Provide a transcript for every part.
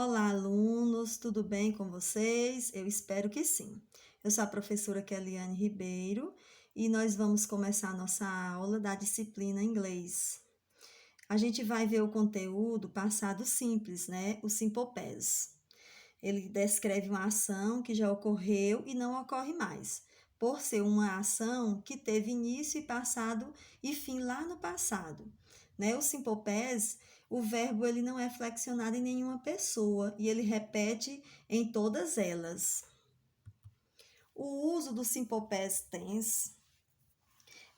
Olá, alunos, tudo bem com vocês? Eu espero que sim. Eu sou a professora Keliane Ribeiro e nós vamos começar a nossa aula da disciplina inglês. A gente vai ver o conteúdo passado simples, né? O Simple Past. Ele descreve uma ação que já ocorreu e não ocorre mais, por ser uma ação que teve início e passado e fim lá no passado. Né? O Simple Past, o verbo ele não é flexionado em nenhuma pessoa e ele repete em todas elas. O uso do Simple Past Tense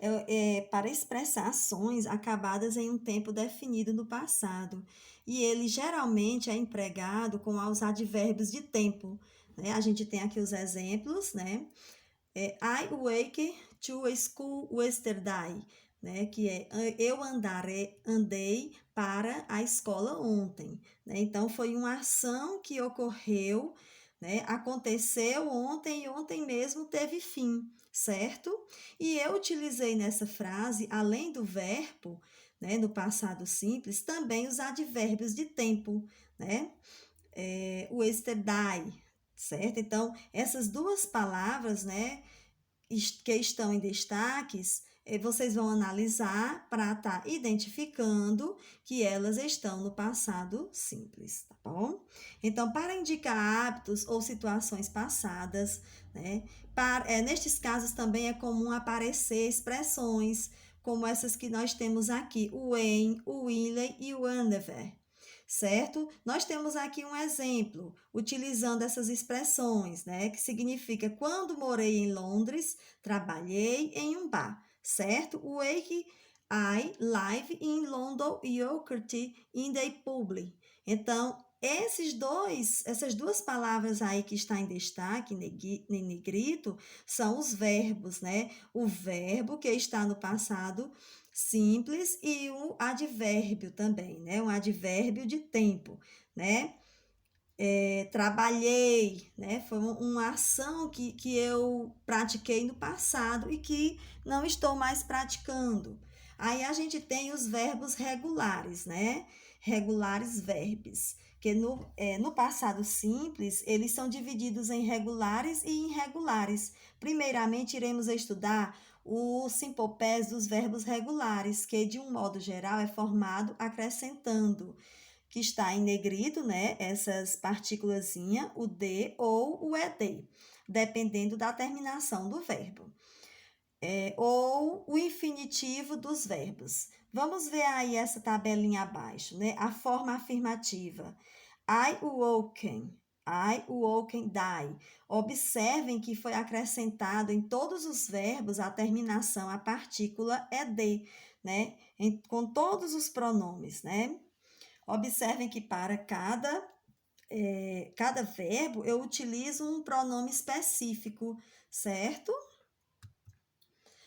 é para expressar ações acabadas em um tempo definido no passado. E ele geralmente é empregado com os advérbios de tempo. Né? A gente tem aqui os exemplos, né? I wake to a school yesterday, né? Que é eu andei para a escola ontem. Né? Então, foi uma ação que ocorreu, né? Aconteceu ontem e ontem mesmo teve fim, certo? E eu utilizei nessa frase, além do verbo, né, no passado simples, também os advérbios de tempo, né? O yesterday, certo? Então, essas duas palavras, né, que estão em destaques, vocês vão analisar para estar identificando que elas estão no passado simples, tá bom? Então, para indicar hábitos ou situações passadas, né? Nestes casos também é comum aparecer expressões como essas que nós temos aqui, o when, o will e o whenever. Certo? Nós temos aqui um exemplo, utilizando essas expressões, né? Que significa, quando morei em Londres, trabalhei em um bar, certo? Wake I live in London, Yorkshire, in the public. Então, essas duas palavras aí que está em destaque, em negrito, são os verbos, né? O verbo que está no passado simples e o advérbio também, né? Um advérbio de tempo, né? Trabalhei, né? Foi uma ação que eu pratiquei no passado e que não estou mais praticando. Aí a gente tem os verbos regulares, né? Regulares verbos, que no passado simples, eles são divididos em regulares e irregulares. Primeiramente, iremos estudar o simple past dos verbos regulares, que de um modo geral é formado acrescentando, que está em negrito, né? Essas partículazinhas, o D ou o ED, dependendo da terminação do verbo. Ou o infinitivo dos verbos. Vamos ver aí essa tabelinha abaixo, né? A forma afirmativa. I woken, die. Observem que foi acrescentado em todos os verbos a terminação, a partícula ed, né? Com todos os pronomes, né? Observem que para cada verbo eu utilizo um pronome específico, certo?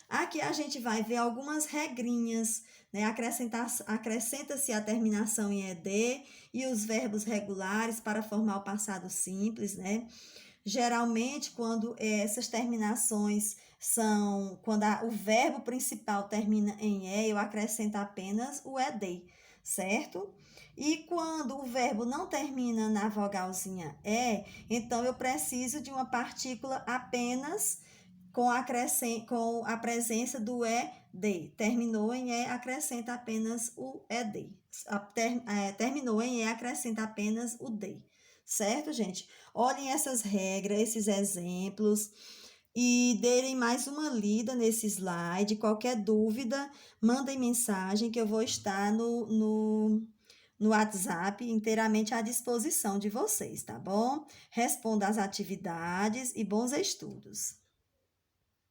Aqui a gente vai ver algumas regrinhas, né? Acrescenta-se a terminação em ed e os verbos regulares para formar o passado simples, né? Geralmente, quando essas terminações quando o verbo principal termina em e, eu acrescento apenas o ed, certo? E quando o verbo não termina na vogalzinha e, então eu preciso de uma partícula apenas com a presença do ed. Terminou em e, acrescenta apenas o ed. Terminou em e, acrescenta apenas o d. Certo, gente? Olhem essas regras, esses exemplos e derem mais uma lida nesse slide. Qualquer dúvida, mandem mensagem que eu vou estar no WhatsApp inteiramente à disposição de vocês, tá bom? Responda às atividades e bons estudos.